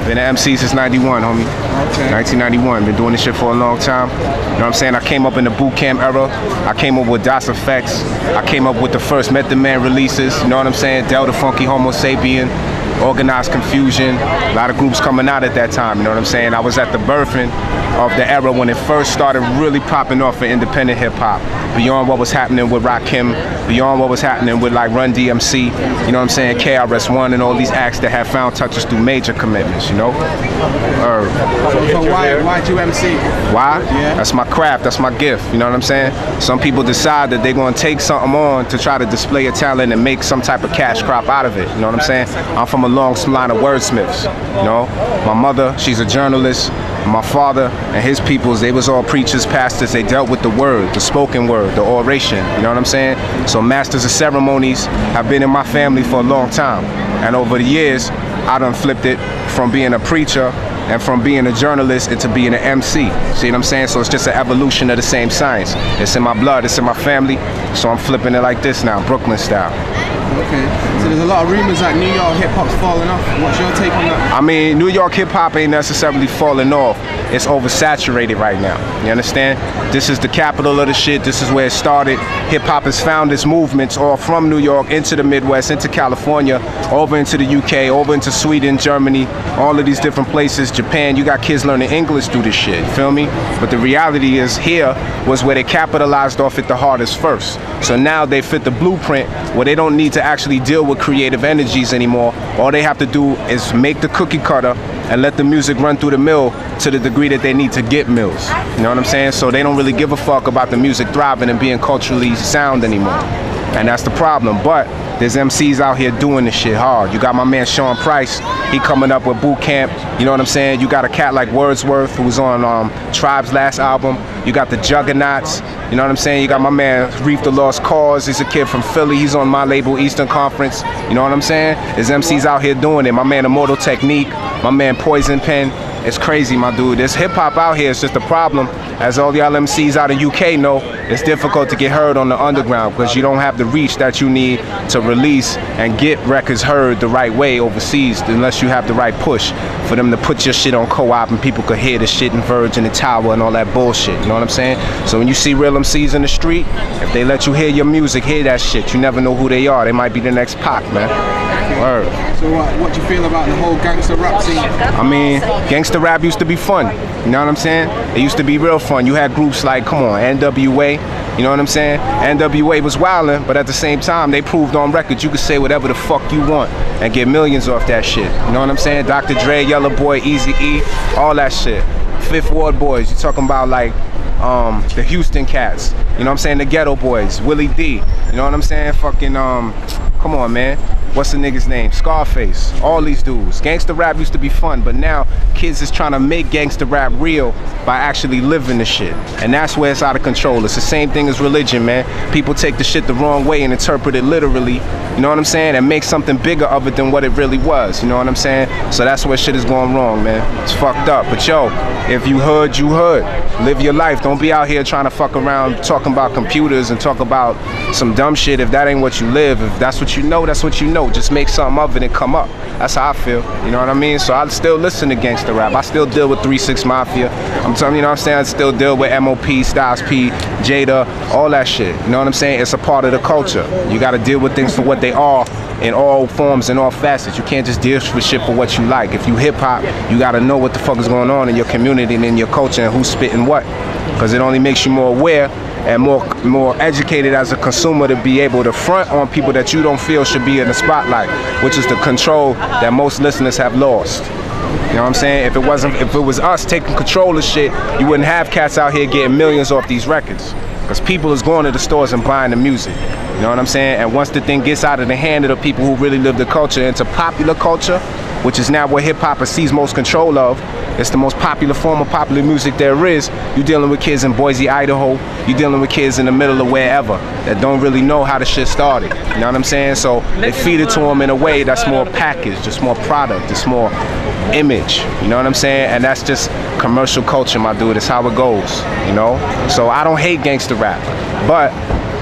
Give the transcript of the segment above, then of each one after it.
Been an MC since 91, homie. Okay. 1991. Been doing this shit for a long time. You know what I'm saying? I came up in the boot camp era. I came up with DOS Effects. I came up with the first Method Man releases. You know what I'm saying? Delta Funky Homo Sapien. Organized Confusion. A lot of groups coming out at that time. You know what I'm saying? I was at the birthing of the era when it first started really popping off for independent hip hop. Beyond what was happening with Rakim, beyond what was happening with like Run DMC, you know what I'm saying, KRS-One and all these acts that have found touches through major commitments, you know? So why'd you MC? Why? Yeah. That's my craft, that's my gift, you know what I'm saying? Some people decide that they're gonna take something on to try to display a talent and make some type of cash crop out of it, you know what I'm saying? I'm from a long line of wordsmiths, you know? My mother, she's a journalist. My father and his peoples, they was all preachers, pastors. They dealt with the word, the spoken word, the oration, you know what I'm saying? So masters of ceremonies have been in my family for a long time. And over the years, I done flipped it from being a preacher and from being a journalist into being an MC. See what I'm saying? So it's just an evolution of the same science. It's in my blood, it's in my family. So I'm flipping it like this now, Brooklyn style. Okay, so there's a lot of rumors that New York hip-hop's falling off. What's your take on that? I mean, New York hip-hop ain't necessarily falling off. It's oversaturated right now. You understand? This is the capital of the shit. This is where it started. Hip-hop has found its movements all from New York into the Midwest, into California, over into the UK, over into Sweden, Germany, all of these different places, Japan. You got kids learning English through this shit, you feel me? But the reality is here was where they capitalized off it the hardest first. So now they fit the blueprint where they don't need to actually deal with creative energies anymore. All they have to do is make the cookie cutter and let the music run through the mill to the degree that they need to get mills. You know what I'm saying? So they don't really give a fuck about the music thriving and being culturally sound anymore. And that's the problem. But there's MCs out here doing this shit hard. You got my man Sean Price, he coming up with Boot Camp. You know what I'm saying? You got a cat like Wordsworth who's on Tribe's last album. You got the Juggernauts. You know what I'm saying? You got my man Reef the Lost Cause. He's a kid from Philly. He's on my label Eastern Conference. You know what I'm saying? There's MCs out here doing it. My man Immortal Technique. My man Poison Pen. It's crazy, my dude. There's hip hop out here. It's just a problem. As all y'all MCs out in UK know, it's difficult to get heard on the underground because you don't have the reach that you need to release and get records heard the right way overseas unless you have the right push for them to put your shit on co-op and people could hear the shit in Virgin and Tower and all that bullshit. You know what I'm saying? So when you see real MCs in the street, if they let you hear your music, hear that shit, you never know who they are. They might be the next Pac, man. Word. So what do you feel about the whole gangster rap scene? I mean, gangster rap used to be fun. You know what I'm saying? It used to be real fun. You had groups like, come on, NWA. You know what I'm saying? NWA was wildin', but at the same time, they proved on record you could say whatever the fuck you want and get millions off that shit. You know what I'm saying? Dr. Dre, Yellow Boy, Eazy-E, all that shit. Fifth Ward Boys, you talking about like the Houston Cats. You know what I'm saying? The Ghetto Boys, Willie D. You know what I'm saying? Fucking, come on, man. What's the nigga's name? Scarface. All these dudes. Gangsta rap used to be fun, but now kids is trying to make gangsta rap real by actually living the shit. And that's where it's out of control. It's the same thing as religion, man. People take the shit the wrong way and interpret it literally. You know what I'm saying? And make something bigger of it than what it really was. You know what I'm saying? So that's where shit is going wrong, man. It's fucked up. But yo, if you hood, you hood. Live your life. Don't be out here trying to fuck around talking about computers and talk about some dumb shit if that ain't what you live. If that's what you know, that's what you know. Just make something of it and come up. That's how I feel. You know what I mean? So I still listen to gangsta rap. I still deal with 3-6 Mafia. I'm telling you, know what I'm saying? I still deal with MOP, Styles P, Jada, all that shit. You know what I'm saying? It's a part of the culture. You got to deal with things for what they are in all forms and all facets. You can't just deal with shit for what you like. If you hip hop, you got to know what the fuck is going on in your community and in your culture and who's spitting what. Because it only makes you more aware and more educated as a consumer to be able to front on people that you don't feel should be in the spotlight, which is the control that most listeners have lost. You know what I'm saying? If it was us taking control of shit, you wouldn't have cats out here getting millions off these records. Because people is going to the stores and buying the music. You know what I'm saying? And once the thing gets out of the hand of the people who really live the culture into popular culture, which is now what hip-hop sees most control of, it's the most popular form of popular music there is. You're dealing with kids in Boise, Idaho. You're dealing with kids in the middle of wherever that don't really know how the shit started. You know what I'm saying? So they feed it to them in a way that's more packaged, it's more product, it's more image, you know what I'm saying? And that's just commercial culture, my dude. It's how it goes, you know? So I don't hate gangster rap, but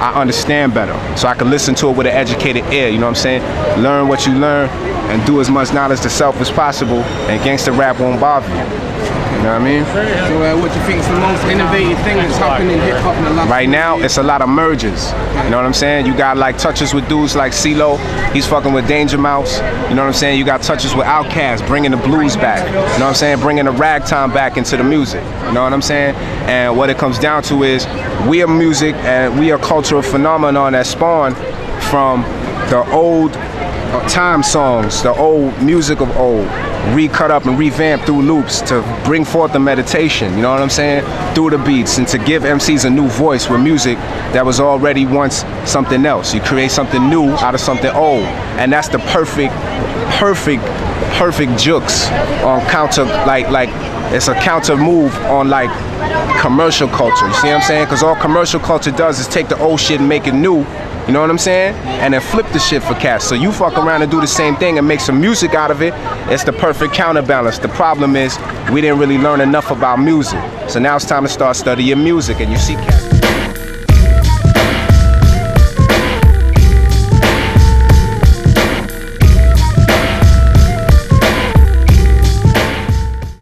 I understand better. So I can listen to it with an educated ear, you know what I'm saying? Learn what you learn and do as much knowledge to self as possible, and gangster rap won't bother you. You know what I mean? So what do you think is the most innovative thing that's happening in hip-hop in the last Right now, it's a lot of mergers. You know what I'm saying? You got like touches with dudes like CeeLo. He's fucking with Danger Mouse. You know what I'm saying? You got touches with Outkast, bringing the blues back. You know what I'm saying? Bringing the ragtime back into the music. You know what I'm saying? And what it comes down to is we are music and we are cultural phenomenon that spawned from the old time songs, the old music of old, recut up and revamped through loops to bring forth the meditation, you know what I'm saying, through the beats, and to give MCs a new voice with music that was already once something else. You create something new out of something old, and that's the perfect jukes on counter, like it's a counter move on like commercial culture, you see what I'm saying? Because all commercial culture does is take the old shit and make it new. You know what I'm saying? And then flip the shit for cats. So you fuck around and do the same thing and make some music out of it. It's the perfect counterbalance. The problem is we didn't really learn enough about music. So now it's time to start studying music, and you see cats.